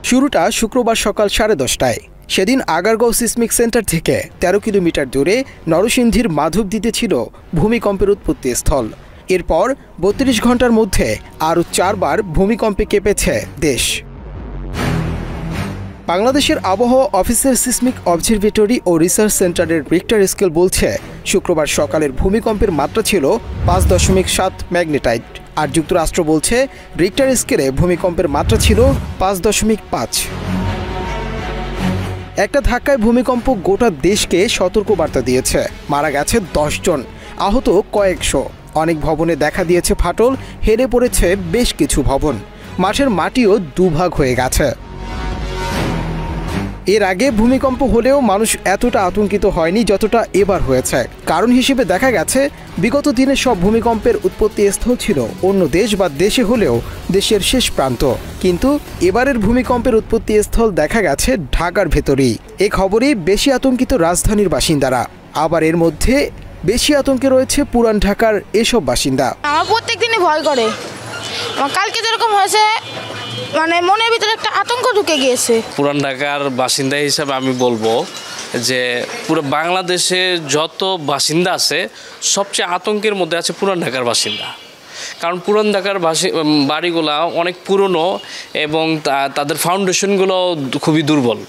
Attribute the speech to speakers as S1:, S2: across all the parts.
S1: শুরুটা শুক্রবার সকাল 10:30টায়। সেদিন আগারগাঁও সিসমিক সেন্টার থেকে 13 কিলোমিটার দূরে নরসিংদীর মাধবদীতে ছিল ভূমিকম্পের উৎপত্তি স্থল। এরপর 32 ঘন্টার মধ্যে আরও 4 বার ভূমিকম্পে কেঁপেছে দেশ। বাংলাদেশের আবহাওয়া অফিসের সিসমিক অবজারভেটরি ও রিসার্চ সেন্টারের রিক্টার স্কেল বলছে শুক্রবার সকালের ভূমিকম্পের মাত্রা ছিল 5.7 ম্যাগনেটাইড। আর যুক্তরাষ্ট্র বলছে রিক্টার স্কেলে ভূমিকম্পের মাত্রা ছিল 5.5। একটা ধাক্কায় ভূমিকম্প গোটা দেশকে সতর্কবার্তা দিয়েছে। মারা গেছে 10 জন, আহত কয়েকশো। অনেক ভবনে দেখা দিয়েছে ফাটল, হেরে পড়েছে বেশ কিছু ভবন। মাঠের মাটিও দুভাগ হয়ে গেছে। এর আগে ভূমিকম্প হলেও মানুষ এতটা আতঙ্কিত হয়নি যতটা এবার হয়েছে। কারণ হিসেবে দেখা গেছে বিগত দিনে সব ভূমিকম্পের উৎপত্তি স্থল ছিল অন্য দেশ বা দেশে হলেও দেশের শেষ প্রান্ত। কিন্তু এবারের ভূমিকম্পের উৎপত্তি স্থল দেখা গেছে ঢাকার ভেতরেই। এ খবরেই বেশি আতঙ্কিত রাজধানীর বাসিন্দারা। আবার এর মধ্যে বেশি আতঙ্কে রয়েছে পুরান ঢাকার এসব বাসিন্দা।
S2: আমার প্রত্যেক দিনই ভয় করে। কালকে যেরকম হয়েছে, মানে মনের ভিতরে একটা আতঙ্ক ঢুকে গিয়েছে।
S3: পুরান ঢাকার বাসিন্দা হিসাবে আমি বলবো যে পুরো বাংলাদেশে যত বাসিন্দা আছে সবচেয়ে আতঙ্কের মধ্যে আছে পুরান ঢাকার বাসিন্দা। কারণ পুরান ঢাকার বাড়িগুলো অনেক পুরনো এবং তাদের ফাউন্ডেশনগুলো খুবই দুর্বল।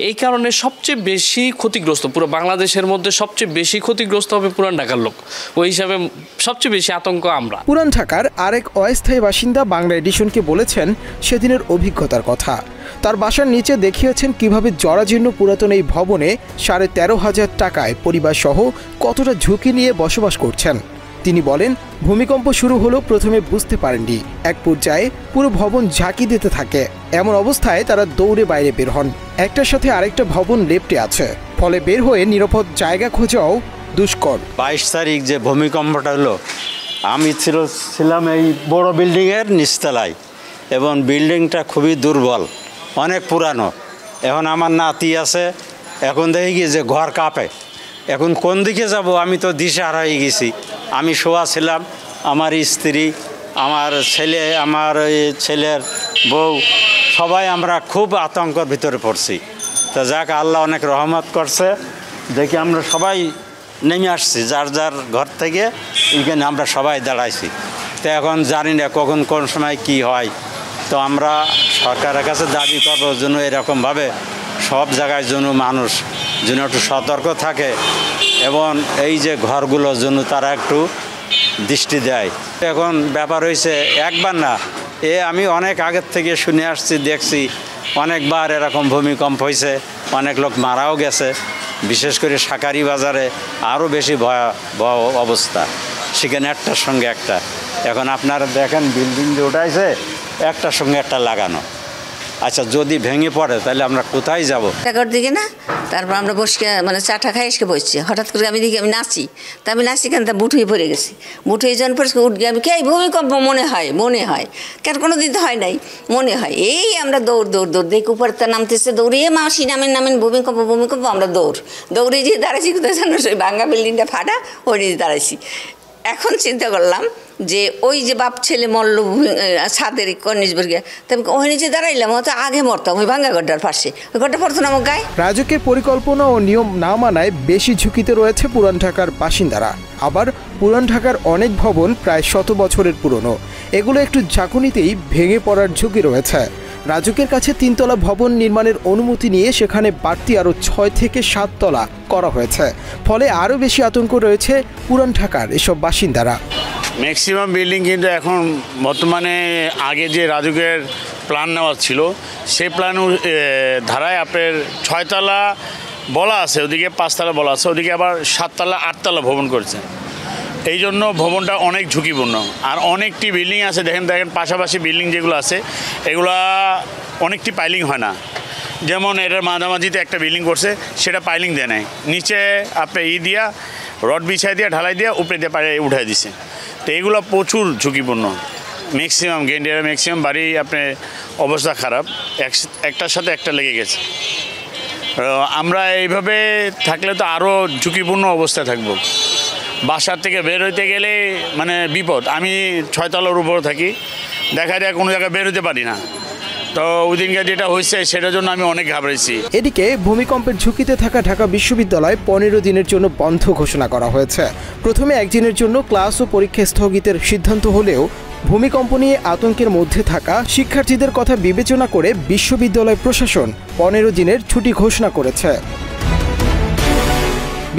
S3: এই কারণে সবচেয়ে বেশি ক্ষতিগ্রস্ত, পুরো বাংলাদেশের মধ্যে সবচেয়ে বেশি ক্ষতিগ্রস্ত হবে পুরান ঢাকার লোক। ওই হিসাবে সবচেয়ে বেশি আতঙ্ক আমরা।
S1: পুরান ঢাকার আরেক অস্থায়ী বাসিন্দা বাংলা এডিশনকে বলেছেন সেদিনের অভিজ্ঞতার কথা। তার বাসার নিচে দেখিয়েছেন কিভাবে জরাজীর্ণ পুরাতন এই ভবনে 13,500 টাকায় পরিবার সহ কতটা ঝুঁকি নিয়ে বসবাস করছেন। তিনি বলেন, ভূমিকম্প শুরু হলো প্রথমে বুঝতে পারেননি। এক পর্যায়ে পুরো ভবন ঝাঁকি দিতে থাকে। এমন অবস্থায় তারা দৌড়ে বাইরে বের হন। একটার সাথে আরেকটা ভবন লেপ্টে আছে, ফলে বের হয়ে নিরাপদ জায়গা খোঁজাও দুষ্কর।
S4: 22 তারিখ যে ভূমিকম্পটা হলো, আমি ছিলাম এই বড় বিল্ডিংয়ের নিচতলায় এবং বিল্ডিংটা খুবই দুর্বল, অনেক পুরানো। এখন আমার নাতি আছে, এখন দেখি কি যে ঘর কাঁপে। এখন কোন দিকে যাব আমি তো দিশাহারা হয়ে গেছি। আমি শোয়া ছিলাম, আমার স্ত্রী, আমার ছেলে, আমার ছেলের বউ, সবাই আমরা খুব আতঙ্কের ভিতরে পড়ছি। তা যাক, আল্লাহ অনেক রহমত করছে, দেখি আমরা সবাই নেমে আসছি যার যার ঘর থেকে। এখানে আমরা সবাই দাঁড়াইছি। তো এখন জানি না কখন কোন সময় কি হয়। তো আমরা সরকারের কাছে দাবি করবো যেন এরকমভাবে সব জায়গায় যেন মানুষ যেন একটু সতর্ক থাকে এবং এই যে ঘরগুলোর জন্য তারা একটু দৃষ্টি দেয়। এখন ব্যাপার হয়েছে একবার না, আমি অনেক আগের থেকে শুনে আসছি, দেখছি অনেকবার এরকম ভূমিকম্প হয়েছে, অনেক লোক মারাও গেছে। বিশেষ করে শাকারি বাজারে আরও বেশি ভয়াবহ অবস্থা, সেখানে একটার সঙ্গে একটা। এখন আপনারা দেখেন বিল্ডিং যে উঠাইছে একটার সঙ্গে একটা লাগানো। আচ্ছা, যদি ভেঙে পড়ে তাহলে আমরা কোথায় যাবো?
S5: টাকার দিকে না, তারপর আমরা বসে মানে চাটা খাই এসে বসছি। হঠাৎ করে আমি দেখি আমি নাচি, তা আমি নাচি কেন, তা বুট হয়ে পড়ে গেছি। বুট হয়ে যাওয়ার পর উঠ গিয়ে আমি কে ভূমিকম্প মনে হয় কেন, কোনো দিন তো হয় নাই, মনে হয়। এই আমরা দৌড় দেখি উপরে তা নামতেছে, দৌড়িয়ে মাসি নামেন ভূমিকম্প। আমরা দৌড়ে যেয়ে দাঁড়াইছি কোথায় জানো, সেই ভাঙ্গা বিল্ডিংটা ফাটা, ওই নিয়ে দাঁড়াইছি। এখন চিন্তা করলাম যে ওই যে বাপ ছেলে মরল ছাদের কর্নিশবর্গে, তবে ওই নিচে দাঁড়াইলাম, হয়তো আগে মরতাম ওই ভাঙ্গা গড্ডার পাশে। ওই গড্ডা পড়তো না আমার গায়ে।
S1: রাজুকের পরিকল্পনা ও নিয়ম না মানায় বেশি ঝুঁকিতে রয়েছে পুরান ঢাকার বাসিন্দারা। আবার পুরান ঢাকার অনেক ভবন প্রায় 100 বছরের পুরনো, এগুলো একটু ঝাঁকুনিতেই ভেঙে পড়ার ঝুঁকি রয়েছে। রাজুকের কাছে 3 তলা ভবন নির্মাণের অনুমতি নিয়ে সেখানে বাড়তি আরও 6 থেকে 7 তলা করা হয়েছে। ফলে আরও বেশি আতঙ্ক রয়েছে পুরান ঢাকার এসব বাসিন্দারা।
S6: ম্যাক্সিমাম বিল্ডিং কিন্তু এখন বর্তমানে আগে যে রাজুকের প্ল্যান নেওয়া ছিল সেই প্ল্যান ধারায় আপনার 6 তলা বলা আছে, ওদিকে 5 তলা বলা আছে, ওদিকে আবার 7 তলা 8 তলা ভবন করছে। এই জন্য ভবনটা অনেক ঝুঁকিপূর্ণ। আর অনেকটি বিল্ডিং আছে, দেখেন পাশাপাশি বিল্ডিং যেগুলো আছে এগুলা অনেকটি পাইলিং হয় না। যেমন এটার মাঝামাঝিতে একটা বিল্ডিং করছে, সেটা পাইলিং দেয় নাই, নিচে আপনার দিয়া রড বিছাই দিয়ে ঢালাই দিয়ে উপরে দিয়ে পায়ে উঠাই দিছে। তো এইগুলো প্রচুর ঝুঁকিপূর্ণ। ম্যাক্সিমাম গেন্ডিয়ার ম্যাক্সিমাম বাড়ি আপনার অবস্থা খারাপ, একটার সাথে একটা লেগে গেছে। আমরা এইভাবে থাকলে তো আরও ঝুঁকিপূর্ণ অবস্থায় থাকবো। বাসার থেকে বের হইতে গেলে মানে বিপদ। আমি 6 তলার উপরে থাকি, দেখা যায় কোনো জায়গায় বের হতে পারি না। তো ওই দিনকে যেটা হয়েছে সেটার জন্য আমি অনেক ঘাবড়েছি।
S1: এদিকে ভূমিকম্পের ঝুঁকিতে থাকা ঢাকা বিশ্ববিদ্যালয় 15 দিনের জন্য বন্ধ ঘোষণা করা হয়েছে। প্রথমে একদিনের জন্য ক্লাস ও পরীক্ষা স্থগিতের সিদ্ধান্ত হলেও ভূমিকম্প নিয়ে আতঙ্কের মধ্যে থাকা শিক্ষার্থীদের কথা বিবেচনা করে বিশ্ববিদ্যালয় প্রশাসন 15 দিনের ছুটি ঘোষণা করেছে।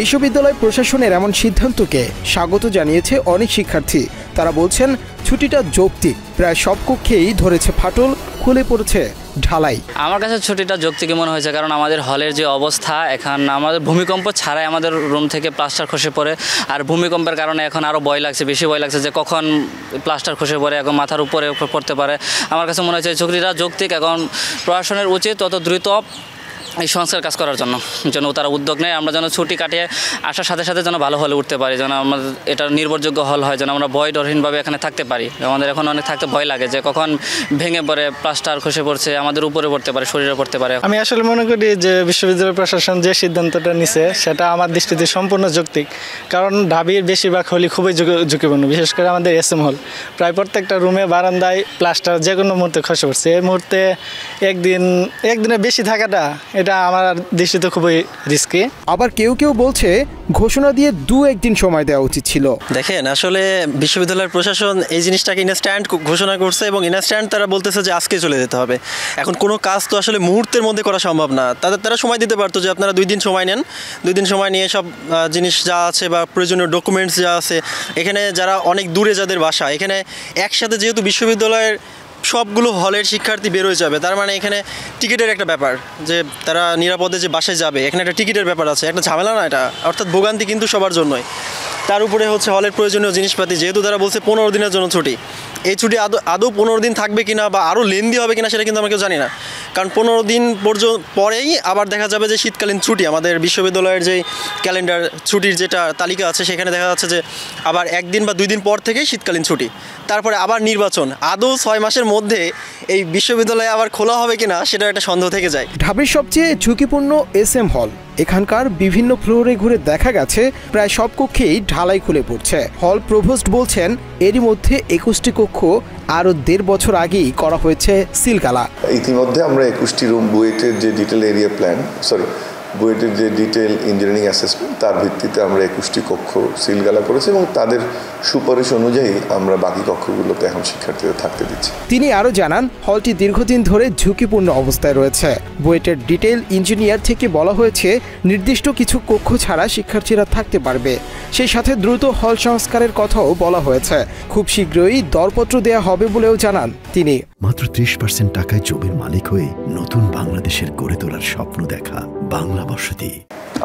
S1: বিশ্ববিদ্যালয় প্রশাসনের এমন সিদ্ধান্তকে স্বাগত জানিয়েছে অনেক শিক্ষার্থী। তারা বলছেন ছুটিটা যৌক্তিক। প্রায় সব কক্ষেই ধরেছে ফাটল, খুলে পড়েছে ঢালাই।
S7: আমার কাছে ছুটিটা যৌক্তিক মনে হয়েছে, কারণ আমাদের হলের যে অবস্থা এখন, আমাদের ভূমিকম্প ছাড়াই আমাদের রুম থেকে প্লাস্টার খসে পড়ে। আর ভূমিকম্পের কারণে এখন আরও ভয় লাগছে, বেশি ভয় লাগছে যে কখন প্লাস্টার খসে পড়ে, এখন মাথার উপরে পড়তে পারে। আমার কাছে মনে হয়েছে ছুটিটা যৌক্তিক। এখন প্রশাসনের উচিত তত দ্রুত এই সংস্কার কাজ করার জন্য তারা উদ্যোগ নেয়। আমরা যেন ছুটি কাটিয়ে আসার সাথে সাথে যেন ভালো হলে উঠতে পারি, যেন আমাদের এটা নির্ভরযোগ্য হল হয়, যেন আমরা ভয় ডরহীনভাবে এখানে থাকতে পারি। আমাদের এখন অনেক থাকতে ভয় লাগে যে কখন ভেঙে পড়ে, প্লাস্টার খসে পড়ছে, আমাদের উপরে পড়তে পারে, শরীরে পড়তে পারে।
S8: আমি আসলে মনে করি যে বিশ্ববিদ্যালয় প্রশাসন যে সিদ্ধান্তটা নিছে সেটা আমার দৃষ্টিতে সম্পূর্ণ যৌক্তিক। কারণ ঢাবির বেশিরভাগ হলই খুবই ঝুঁকিপূর্ণ, বিশেষ করে আমাদের SM হল। প্রায় প্রত্যেকটা রুমে বারান্দায় প্লাস্টার যে কোনো মুহূর্তে খসে পড়ছে। এই মুহূর্তে একদিনের বেশি থাকাটা এটা আমার দৃষ্টিতে খুবই রিস্কি।
S1: আবার কেউ কেউ বলছে ঘোষণা দিয়ে 2-1 দিন সময় দেওয়া উচিত ছিল।
S9: দেখেন, আসলে বিশ্ববিদ্যালয়ের প্রশাসন এই জিনিসটাকে ইনস্ট্যান্ট ঘোষণা করছে এবং ইনস্ট্যান্ট তারা বলতেছে যে আজকে চলে যেতে হবে। এখন কোনো কাজ তো আসলে মুহূর্তের মধ্যে করা সম্ভব না। তারা সময় দিতে পারতো যে আপনারা 2 দিন সময় নেন, 2 দিন সময় নিয়ে সব জিনিস যা আছে বা প্রয়োজনীয় ডকুমেন্টস যা আছে, এখানে যারা অনেক দূরে যাদের বাসা, এখানে একসাথে যেহেতু বিশ্ববিদ্যালয়ের সবগুলো হলের শিক্ষার্থী বেরোয় যাবে, তার মানে এখানে টিকিটের একটা ব্যাপার, যে তারা নিরাপদে যে বাসায় যাবে, এখানে একটা টিকিটের ব্যাপার আছে, একটা ঝামেলা না এটা, অর্থাৎ ভোগান্তি কিন্তু সবার জন্যই। তার উপরে হচ্ছে হলের প্রয়োজনীয় জিনিসপাতি, যেহেতু তারা বলছে 15 দিনের জন্য ছুটি। এই ছুটি আদৌ 15 দিন থাকবে কিনা বা আরও লেন্দি হবে কিনা সেটা কিন্তু আমরা কেউ জানি না। কারণ 15 দিন পরেই আবার দেখা যাবে যে শীতকালীন ছুটি, আমাদের বিশ্ববিদ্যালয়ের যেই ক্যালেন্ডার ছুটির যেটা তালিকা আছে সেখানে দেখা যাচ্ছে যে আবার 1 দিন বা 2 দিন পর থেকেই শীতকালীন ছুটি, তারপরে আবার নির্বাচন। আদৌ 6 মাসের মধ্যে এই বিশ্ববিদ্যালয় আবার খোলা হবে কিনা সেটা একটা সন্দেহ থেকে যায়।
S1: ঢাবির সবচেয়ে ঝুঁকিপূর্ণ SM হল। এখানকার বিভিন্ন ফ্লোরে ঘুরে দেখা গেছে প্রায় সব কক্ষেই ঢালাই খুলে পড়ছে। হল প্রভোস্ট বলছেন এরই মধ্যে 21টি কক্ষ আরও 1.5 বছর আগেই করা হয়েছে সিলগালা।
S10: ইতিমধ্যে আমরা 21টি রুম বুয়েটের যে ডিটেল এরিয়া প্ল্যান বুয়েটের যে ডিটেল ইঞ্জিনিয়ারিং অ্যাসেসমেন্ট তার ভিত্তিতে আমরা 21টি কক্ষ সিলগালা করেছি এবং তাদের সুপারিশ অনুযায়ী আমরা বাকি কক্ষগুলোতে এখন শিক্ষার্থীদের থাকতে দিচ্ছি। তিনি আরও জানান হলটি দীর্ঘদিন ধরে ঝুঁকিপূর্ণ অবস্থায় রয়েছে। বুয়েটের ডিটেল ইঞ্জিনিয়ার থেকে বলা হয়েছে নির্দিষ্ট কিছু কক্ষ ছাড়া শিক্ষার্থীরা থাকতে পারবে। সেই সাথে দ্রুত হল সংস্কারের কথাও বলা হয়েছে। খুব শীঘ্রই দরপত্র দেওয়া হবে বলেও জানান তিনি।
S11: মাত্র 30% টাকায় জমির মালিক হয়ে নতুন বাংলাদেশের গড়ে তোলার স্বপ্ন দেখা বাংলা বসতি।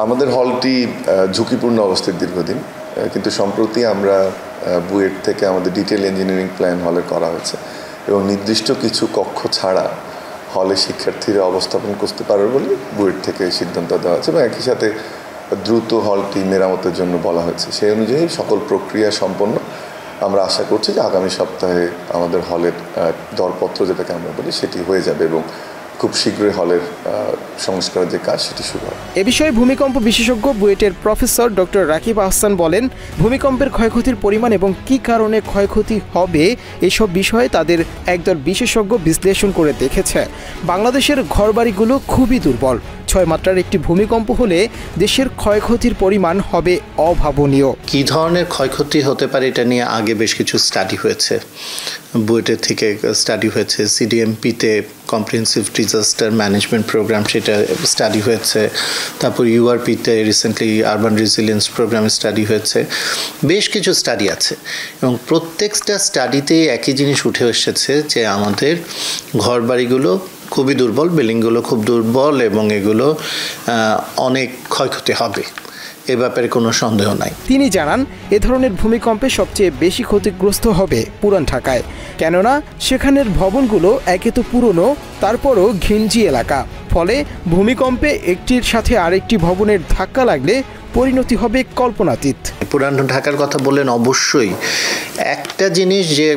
S10: আমাদের হলটি ঝুঁকিপূর্ণ অবস্থায় দীর্ঘদিন, কিন্তু সম্প্রতি আমরা বুয়েট থেকে আমাদের ডিটেল ইঞ্জিনিয়ারিং প্ল্যান হলে করা হয়েছে এবং নির্দিষ্ট কিছু কক্ষ ছাড়া হলে শিক্ষার্থীরা অবস্থাপন করতে পারবে বলে বুয়েট থেকে সিদ্ধান্ত দেওয়া হয়েছে এবং একই সাথে দ্রুত হলটি মেরামতের জন্য বলা হয়েছে। সেই অনুযায়ী সকল প্রক্রিয়া সম্পন্ন। আমরা আশা করছি যে আগামী সপ্তাহে আমাদের হলের দরপত্র যেটাকে আমরা বলি সেটি হয়ে যাবে এবং খুব শীঘ্রই হলের সংস্কারের যে কাজ সেটি শুরু হবে।
S1: এ বিষয়ে ভূমিকম্প বিশেষজ্ঞ বুয়েটের প্রফেসর ডক্টর রাকিব আহসান বলেন, ভূমিকম্পের ক্ষয়ক্ষতির পরিমাণ এবং কী কারণে ক্ষয়ক্ষতি হবে এসব বিষয়ে তাদের একদল বিশেষজ্ঞ বিশ্লেষণ করে দেখেছে। বাংলাদেশের ঘরবাড়িগুলো খুবই দুর্বল। 6 মাত্রার একটি ভূমিকম্প হলে দেশের ক্ষয়ক্ষতির পরিমাণ হবে অভাবনীয়।
S12: কী ধরনের ক্ষয়ক্ষতি হতে পারে এটা নিয়ে আগে বেশ কিছু স্টাডি হয়েছে। বুয়েটের থেকে স্টাডি হয়েছে, CDMP-তে কম্প্রিহেনসিভ ডিজাস্টার ম্যানেজমেন্ট প্রোগ্রাম সেটা স্টাডি হয়েছে, তারপর URP-তে রিসেন্টলি আরবান রেজিলিয়েন্স প্রোগ্রামে স্টাডি হয়েছে। বেশ কিছু স্টাডি আছে এবং প্রত্যেকটা স্টাডিতেই একই জিনিস উঠে এসেছে যে আমাদের ঘরবাড়িগুলো খুবই দুর্বল, বিল্ডিংগুলো খুব দুর্বল এবং এগুলো অনেক ক্ষয়ক্ষতি হবে, এ ব্যাপারে কোনো সন্দেহ নাই।
S1: তিনি জানান এ ধরনের ভূমিকম্পে সবচেয়ে বেশি ক্ষতিগ্রস্ত হবে পুরান ঢাকায়, কেননা সেখানের ভবনগুলো একে তো পুরনো, তারপরও ঘিঞ্জি এলাকা। ফলে ভূমিকম্পে একটির সাথে আরেকটি ভবনের ধাক্কা লাগলে পরিণতি হবে কল্পনাতীত।
S12: পুরান ঢাকার কথা বললেন, অবশ্যই একটা জিনিস যে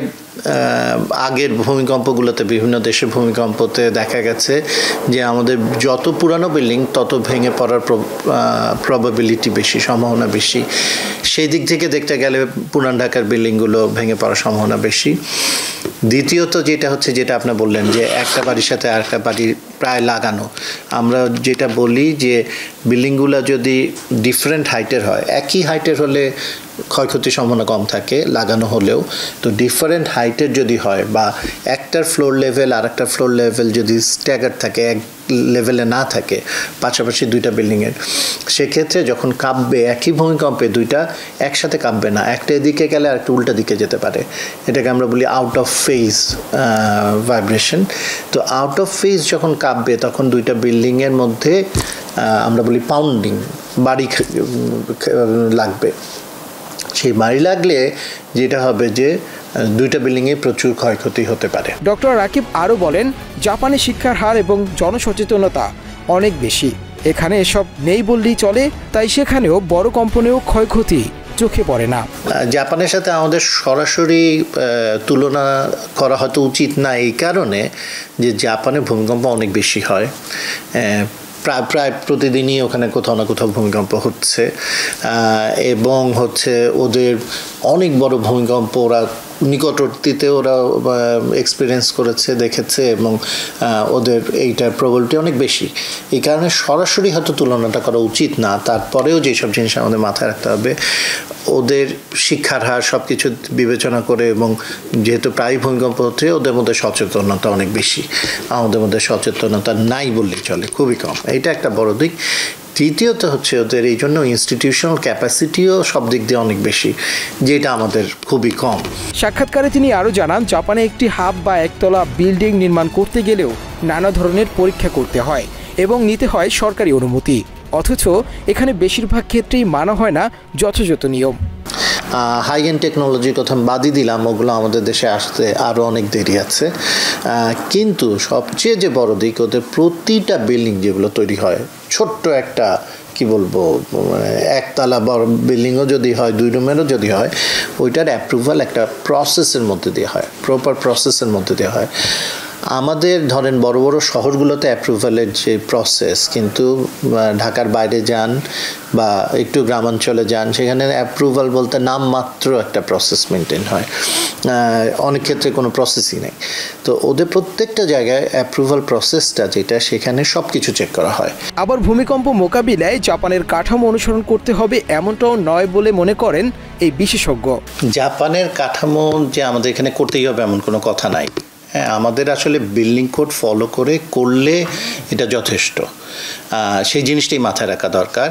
S12: আগের ভূমিকম্পগুলোতে, বিভিন্ন দেশের ভূমিকম্পতে দেখা গেছে যে আমাদের যত পুরানো বিল্ডিং তত ভেঙে পড়ার প্রবাবিলিটি বেশি, সম্ভাবনা বেশি। সেই দিক থেকে দেখতে গেলে পুরান ঢাকার বিল্ডিংগুলো ভেঙে পড়ার সম্ভাবনা বেশি। দ্বিতীয়ত যেটা হচ্ছে, যেটা আপনি বললেন যে একটা বাড়ির সাথে আরেকটা বাড়ি প্রায় লাগানো, আমরা যেটা বলি যে বিল্ডিংগুলো যদি ডিফারেন্ট হাইটের হয়, একই হাইটের হলে ক্ষয়ক্ষতির সম্ভাবনা কম থাকে লাগানো হলেও, তো ডিফারেন্ট হাইটের যদি হয় বা একটার ফ্লোর লেভেল আর একটা ফ্লোর লেভেল যদি স্ট্যাগার থাকে, এক লেভেলে না থাকে পাশাপাশি দুইটা বিল্ডিংয়ের, সেক্ষেত্রে যখন কাঁপবে একই ভূমিকম্পে দুইটা একসাথে কাঁপবে না, একটা এদিকে গেলে আর একটা উল্টা দিকে যেতে পারে। এটাকে আমরা বলি আউট অফ ফেজ ভাইব্রেশন। তো আউট অফ ফেজ যখন কাঁপবে তখন দুইটা বিল্ডিংয়ের মধ্যে আমরা বলি পাউন্ডিং, বাড়ি লাগবে। সেই বাড়ি লাগলে যেটা হবে যে দুইটা বিল্ডিংয়ে প্রচুর ক্ষয়ক্ষতি হতে পারে।
S1: ডক্টর রাকিব আরও বলেন, জাপানে শিক্ষার হার এবং জনসচেতনতা অনেক বেশি, এখানে এসব নেই বললেই চলে, তাই সেখানেও বড় কম্পনেও ক্ষয়ক্ষতি চোখে পড়ে না।
S12: জাপানের সাথে আমাদের সরাসরি তুলনা করা হয়তো উচিত না, এই কারণে যে জাপানে ভূমিকম্প অনেক বেশি হয়, প্রায় প্রতিদিনই ওখানে কোথাও না কোথাও ভূমিকম্প হচ্ছে, এবং হচ্ছে ওদের অনেক বড় ভূমিকম্প ওরা নিকটবর্তীতে ওরা এক্সপিরিয়েন্স করেছে, দেখেছে, এবং ওদের এইটার প্রবলিটি অনেক বেশি। এই কারণে সরাসরি হয়তো তুলনাটা করা উচিত না, তারপরেও যেসব জিনিস আমাদের মাথায় রাখতে হবে, ওদের শিক্ষার হার সব কিছু বিবেচনা করে, এবং যেহেতু প্রায় ভূমিকম্প হচ্ছে ওদের মধ্যে সচেতনতা অনেক বেশি, আমাদের মধ্যে সচেতনতা নাই বললেই চলে, খুবই কম। এটা একটা বড় দিক। তৃতীয়ত হচ্ছে ওদের এই জন্য ইনস্টিটিউশনাল ক্যাপাসিটিও সব দিক দিয়ে অনেক বেশি, যেটা আমাদের খুবই কম।
S1: সাক্ষাৎকারে তিনি আরও জানান, জাপানে একটি হাব বা একতলা বিল্ডিং নির্মাণ করতে গেলেও নানা ধরনের পরীক্ষা করতে হয় এবং নিতে হয় সরকারি অনুমতি, অথচ এখানে বেশিরভাগ ক্ষেত্রেই মানা হয় না যথাযথ নিয়ম।
S12: হাই এন্ড টেকনোলজির কথা বাদই দিলাম, ওগুলো আমাদের দেশে আসতে আরও অনেক দেরি আছে। কিন্তু সবচেয়ে যে বড় দিক, ওদের প্রতিটা বিল্ডিং যেগুলো তৈরি হয়, ছোট্ট একটা কি বলবো একতলা বড় বিল্ডিংও যদি হয়, 2 রুমেরও যদি হয়, ওইটার অ্যাপ্রুভাল একটা প্রসেসের মধ্যে দিয়ে হয়, প্রপার প্রসেসের মধ্যে দিয়ে হয়। আমাদের ধরেন বড় বড় শহরগুলোতে অ্যাপ্রুভালের যে প্রসেস, কিন্তু ঢাকার বাইরে যান বা একটু গ্রামাঞ্চলে যান, সেখানে অ্যাপ্রুভাল বলতে নামমাত্র একটা প্রসেস মেনটেন হয়, অনেক ক্ষেত্রে কোনো প্রসেসই নেই। তো ওদের প্রত্যেকটা জায়গায় অ্যাপ্রুভাল প্রসেসটা যেটা, সেখানে সব কিছু চেক করা হয়।
S1: আবার ভূমিকম্প মোকাবিলায় জাপানের কাঠামো অনুসরণ করতে হবে এমনটাও নয় বলে মনে করেন এই বিশেষজ্ঞ।
S12: জাপানের কাঠামো যে আমাদের এখানে করতেই হবে এমন কোনো কথা নাই। হ্যাঁ, আমাদের আসলে বিল্ডিং কোড ফলো করলে এটা যথেষ্ট, সেই জিনিসটাই মাথায় রাখা দরকার।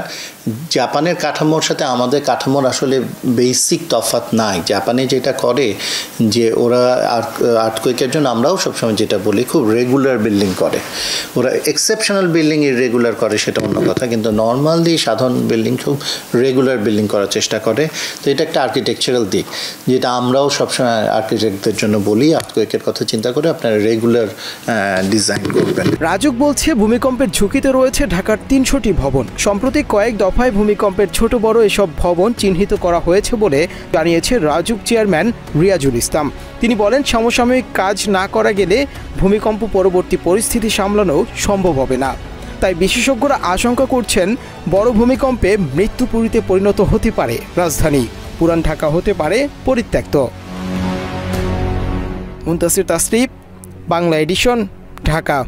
S12: জাপানের কাঠামোর সাথে আমাদের কাঠামোর আসলে বেসিক তফাৎ নাই। জাপানে যেটা করে যে ওরা আর্থকুয়েকের জন্য আমরাও সবসময় যেটা বলি, খুব রেগুলার বিল্ডিং করে। ওরা এক্সেপশনাল বিল্ডিং ইরেগুলার করে সেটা অন্য কথা, কিন্তু নর্মালি সাধারণ বিল্ডিং খুব রেগুলার বিল্ডিং করার চেষ্টা করে। তো এটা একটা আর্কিটেকচারাল দিক, যেটা আমরাও সবসময় আর্কিটেক্টদের জন্য বলি, আর্থকুয়েকের কথা চিন্তা করে আপনারা রেগুলার ডিজাইন করবেন।
S1: রাজুক বলছে, ভূমিকম্পের ঝুঁকিতে রয়েছে ঢাকার 300টি ভবন। সম্প্রতি কয়েক দফায় ভূমিকম্পের ছোট বড় এসব ভবন চিহ্নিত করা হয়েছে বলে জানিয়েছে রাজুক চেয়ারম্যান রিয়াজুল ইসলাম। তিনি বলেন, সমসাময়িক কাজ না করা গেলে ভূমিকম্প পরবর্তী পরিস্থিতি সামলানো সম্ভব হবে না। তাই বিশেষজ্ঞরা আশঙ্কা করছেন, বড় ভূমিকম্পে মৃত্যুপুরীতে পরিণত হতে পারে রাজধানী, পুরান ঢাকা হতে পারে পরিত্যক্ত। মুনতাসির তাসরিফ, বাংলা এডিশন, ঢাকা।